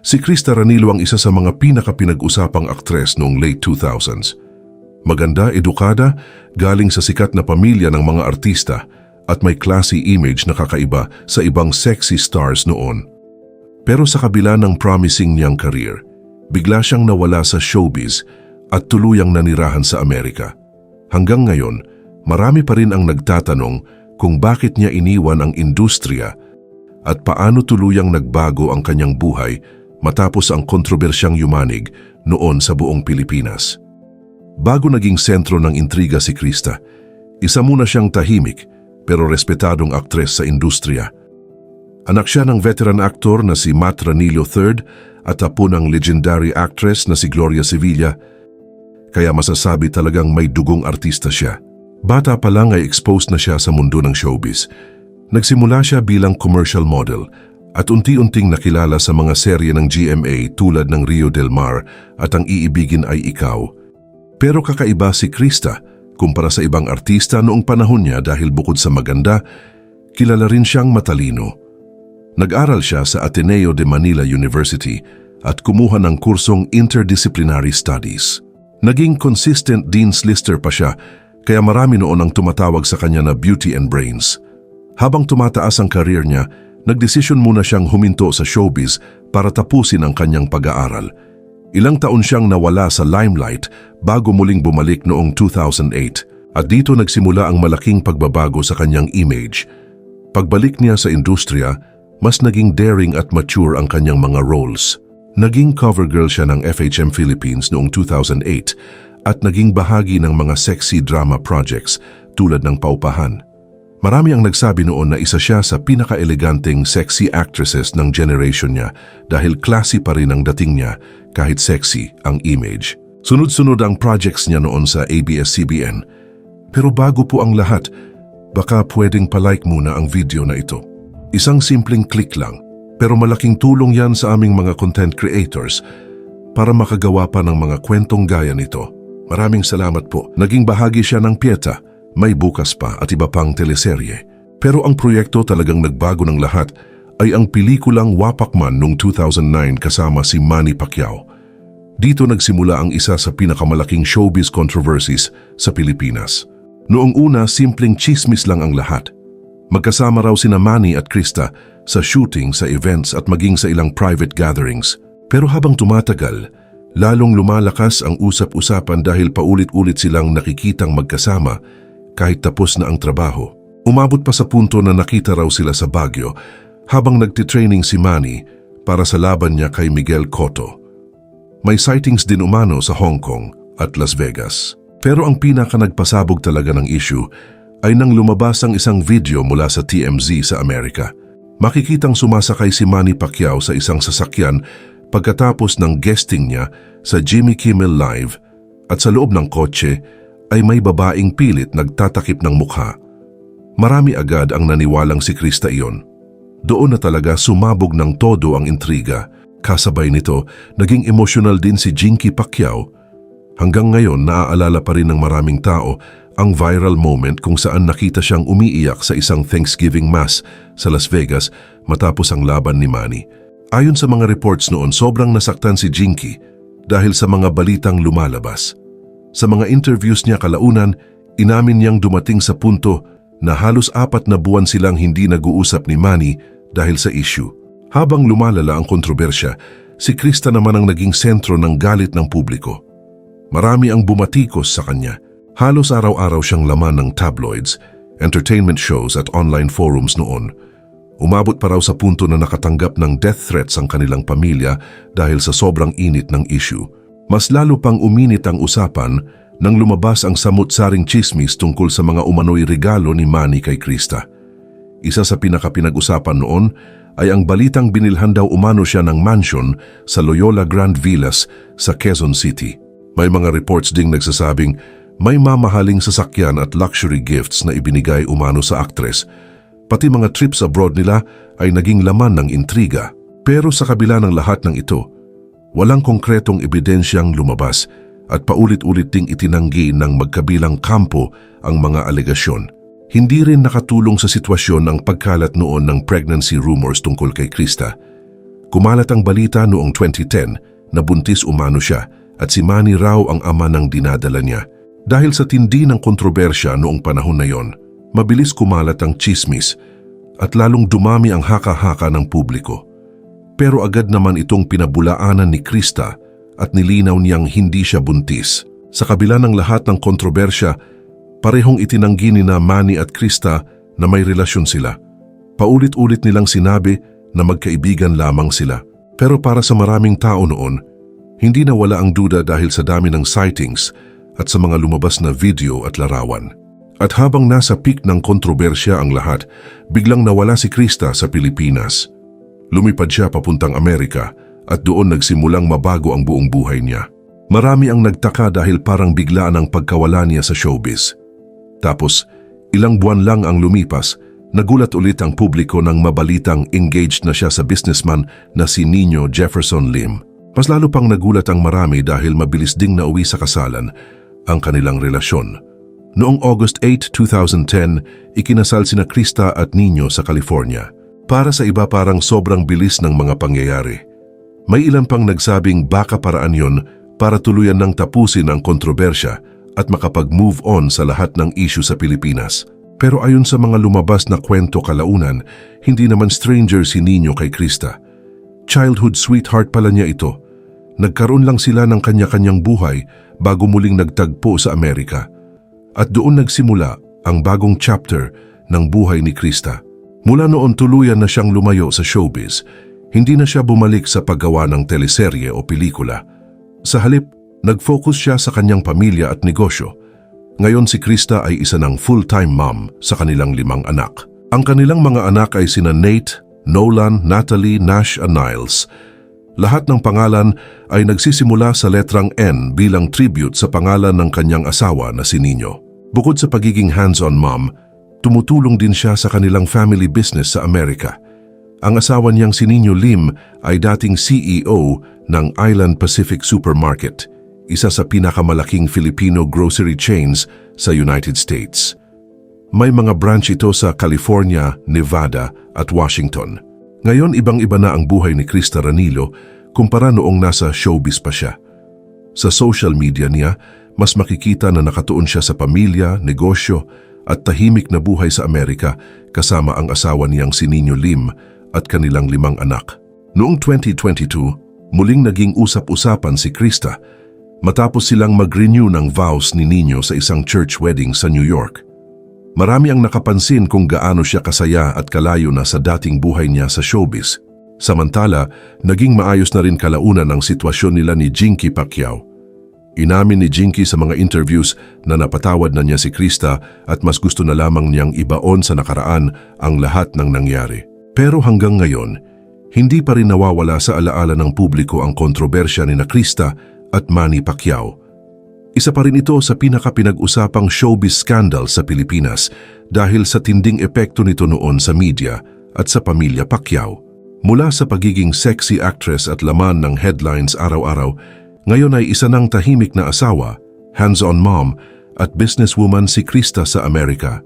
Si Krista Ranilo ang isa sa mga pinakapinag-usapang aktres noong late 2000s. Maganda, edukada, galing sa sikat na pamilya ng mga artista at may classy image na kakaiba sa ibang sexy stars noon. Pero sa kabila ng promising niyang career, bigla siyang nawala sa showbiz at tuluyang nanirahan sa Amerika. Hanggang ngayon, marami pa rin ang nagtatanong kung bakit niya iniwan ang industriya at paano tuluyang nagbago ang kanyang buhay matapos ang kontrobersyang yumanig noon sa buong Pilipinas. Bago naging sentro ng intriga si Krista, isa muna siyang tahimik pero respetadong aktres sa industriya. Anak siya ng veteran actor na si Matt Ranilo III at apo ng legendary actress na si Gloria Sevilla, kaya masasabi talagang may dugong artista siya. Bata pa lang ay exposed na siya sa mundo ng showbiz. Nagsimula siya bilang commercial model at unti-unting nakilala sa mga serye ng GMA tulad ng Rio Del Mar at Ang Iibigin Ay Ikaw. Pero kakaiba si Krista kumpara sa ibang artista noong panahon niya dahil bukod sa maganda, kilala rin siyang matalino. Nag-aral siya sa Ateneo de Manila University at kumuha ng kursong Interdisciplinary Studies. Naging consistent Dean's Lister pa siya, kaya marami noon ang tumatawag sa kanya na Beauty and Brains. Habang tumataas ang career niya, nagdesisyon muna siyang huminto sa showbiz para tapusin ang kanyang pag-aaral. Ilang taon siyang nawala sa limelight bago muling bumalik noong 2008 at dito nagsimula ang malaking pagbabago sa kanyang image. Pagbalik niya sa industriya, mas naging daring at mature ang kanyang mga roles. Naging cover girl siya ng FHM Philippines noong 2008 at naging bahagi ng mga sexy drama projects tulad ng Paupahan. Marami ang nagsabi noon na isa siya sa pinaka-eleganteng sexy actresses ng generation niya dahil classy pa rin ang dating niya kahit sexy ang image. Sunod-sunod ang projects niya noon sa ABS-CBN. Pero bago po ang lahat, baka pwedeng palike muna ang video na ito. Isang simpleng click lang, pero malaking tulong yan sa aming mga content creators para makagawa pa ng mga kwentong gaya nito. Maraming salamat po. Naging bahagi siya ng Pieta, May Bukas Pa at iba pang teleserye. Pero ang proyekto talagang nagbago ng lahat ay ang pelikulang Wapak Man noong 2009 kasama si Manny Pacquiao. Dito nagsimula ang isa sa pinakamalaking showbiz controversies sa Pilipinas. Noong una, simpleng chismis lang ang lahat. Magkasama raw sina Manny at Krista sa shooting, sa events at maging sa ilang private gatherings. Pero habang tumatagal, lalong lumalakas ang usap-usapan dahil paulit-ulit silang nakikitang magkasama kahit tapos na ang trabaho. Umabot pa sa punto na nakita raw sila sa Baguio habang nagtitraining si Manny para sa laban niya kay Miguel Cotto. May sightings din umano sa Hong Kong at Las Vegas. Pero ang pinaka nagpasabog talaga ng issue ay nang lumabas ang isang video mula sa TMZ sa Amerika. Makikitang sumasakay si Manny Pacquiao sa isang sasakyan pagkatapos ng guesting niya sa Jimmy Kimmel Live at sa loob ng kotse ay may babaeng pilit nagtatakip ng mukha. Marami agad ang naniwalang si Krista iyon. Doon na talaga sumabog ng todo ang intriga. Kasabay nito, naging emotional din si Jinky Pacquiao. Hanggang ngayon, naaalala pa rin ng maraming tao ang viral moment kung saan nakita siyang umiiyak sa isang Thanksgiving Mass sa Las Vegas matapos ang laban ni Manny. Ayon sa mga reports noon, sobrang nasaktan si Jinky dahil sa mga balitang lumalabas. Sa mga interviews niya kalaunan, inamin niyang dumating sa punto na halos 4 na buwan silang hindi nag-uusap ni Manny dahil sa issue. Habang lumalala ang kontrobersya, si Krista naman ang naging sentro ng galit ng publiko. Marami ang bumatikos sa kanya. Halos araw-araw siyang laman ng tabloids, entertainment shows at online forums noon. Umabot pa raw sa punto na nakatanggap ng death threats ang kanilang pamilya dahil sa sobrang init ng issue. Mas lalo pang uminit ang usapan nang lumabas ang samut-saring chismis tungkol sa mga umano'y regalo ni Manny kay Krista. Isa sa pinakapinag-usapan noon ay ang balitang binilhan daw umano siya ng mansion sa Loyola Grand Villas sa Quezon City. May mga reports ding nagsasabing may mamahaling sasakyan at luxury gifts na ibinigay umano sa aktres. Pati mga trips abroad nila ay naging laman ng intriga. Pero sa kabila ng lahat ng ito, walang konkretong ebidensyang lumabas at paulit-ulit ding itinanggi ng magkabilang kampo ang mga alegasyon. Hindi rin nakatulong sa sitwasyon ang pagkalat noon ng pregnancy rumors tungkol kay Krista. Kumalat ang balita noong 2010 na buntis umano siya at si Manny raw ang ama ng dinadala niya. Dahil sa tindi ng kontrobersya noong panahon na yon, mabilis kumalat ang chismis at lalong dumami ang haka-haka ng publiko. Pero agad naman itong pinabulaanan ni Krista at nilinaw niyang hindi siya buntis. Sa kabila ng lahat ng kontrobersya, parehong itinanggi ni Manny at Krista na may relasyon sila. Paulit-ulit nilang sinabi na magkaibigan lamang sila. Pero para sa maraming tao noon, hindi nawala ang duda dahil sa dami ng sightings at sa mga lumabas na video at larawan. At habang nasa peak ng kontrobersya ang lahat, biglang nawala si Krista sa Pilipinas. Lumipad siya papuntang Amerika at doon nagsimulang mabago ang buong buhay niya. Marami ang nagtaka dahil parang biglaan ang pagkawala niya sa showbiz. Tapos, ilang buwan lang ang lumipas, nagulat ulit ang publiko nang mabalitang engaged na siya sa businessman na si Nino Jefferson Lim. Mas lalo pang nagulat ang marami dahil mabilis ding nauwi sa kasalan ang kanilang relasyon. Noong August 8, 2010, ikinasal sina Krista at Nino sa California. Para sa iba parang sobrang bilis ng mga pangyayari. May ilan pang nagsabing baka paraan yon para tuluyan ng tapusin ang kontrobersya at makapag-move on sa lahat ng issue sa Pilipinas. Pero ayon sa mga lumabas na kwento kalaunan, hindi naman stranger si Nino kay Krista. Childhood sweetheart pala niya ito. Nagkaroon lang sila ng kanya-kanyang buhay bago muling nagtagpo sa Amerika. At doon nagsimula ang bagong chapter ng buhay ni Krista. Mula noon tuluyan na siyang lumayo sa showbiz. Hindi na siya bumalik sa paggawa ng teleserye o pelikula. Sa halip, nag-focus siya sa kanyang pamilya at negosyo. Ngayon si Krista ay isa ng full-time mom sa kanilang 5 anak. Ang kanilang mga anak ay sina Nate, Nolan, Natalie, Nash at Niles. Lahat ng pangalan ay nagsisimula sa letrang N bilang tribute sa pangalan ng kanyang asawa na si Nino. Bukod sa pagiging hands-on mom, tumutulong din siya sa kanilang family business sa Amerika. Ang asawa niyang si Nino Lim ay dating CEO ng Island Pacific Supermarket, isa sa pinakamalaking Filipino grocery chains sa United States. May mga branch ito sa California, Nevada at Washington. Ngayon ibang-iba na ang buhay ni Krista Ranilo kumpara noong nasa showbiz pa siya. Sa social media niya, mas makikita na nakatuon siya sa pamilya, negosyo at tahimik na buhay sa Amerika kasama ang asawa niyang si Nino Lim at kanilang 5 anak. Noong 2022, muling naging usap-usapan si Krista matapos silang mag-renew ng vows ni Nino sa isang church wedding sa New York. Marami ang nakapansin kung gaano siya kasaya at kalayo na sa dating buhay niya sa showbiz. Samantala, naging maayos na rin kalaunan ang sitwasyon nila ni Jinky Pacquiao. Inamin ni Jinky sa mga interviews na napatawad na niya si Krista at mas gusto na lamang niyang ibaon sa nakaraan ang lahat ng nangyari. Pero hanggang ngayon, hindi pa rin nawawala sa alaala ng publiko ang kontrobersya ni Krista at Manny Pacquiao. Isa pa rin ito sa pinaka-pinag-usapang showbiz scandal sa Pilipinas dahil sa tinding epekto nito noon sa media at sa pamilya Pacquiao. Mula sa pagiging sexy actress at laman ng headlines araw-araw, ngayon ay isa ng tahimik na asawa, hands-on mom at businesswoman si Krista sa Amerika.